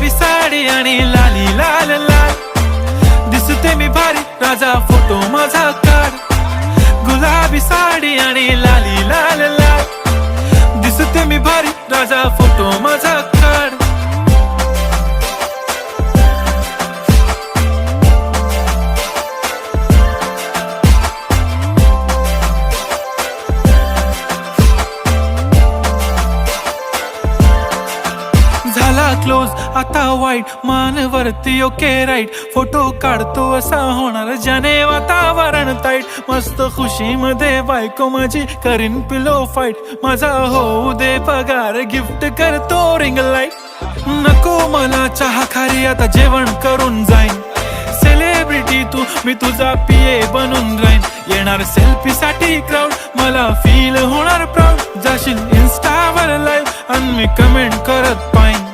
गुलाबी साडी आणि लाली लाल लाल, दिसते मी भारी राजा फोटो माझा काढ. गुलाबी साडी आणि लाली लाल लाल, दिसते मी भारी राजा फोटो माझा काढ. झाला क्लोज आता वाईट, मान वरती ओके राईट, फोटो काढतो असा होणार ज्याने वातावरण ताईट. मस्त खुशी मध्ये बायको माझी करीन पिलो फाईट, माझा होऊ दे पगार गिफ्ट करतो रिंग लाईट. नको मला चहा खारी आता जेवण करून जाईन, सेलिब्रिटी तू मी तुझा पिये बनून राहीन. येणार सेल्फी साठी क्राऊड, मला फील होणार प्राऊड. जाशील इन्स्टावर लाईव्ह आणि मी कमेंट करत पाहिन.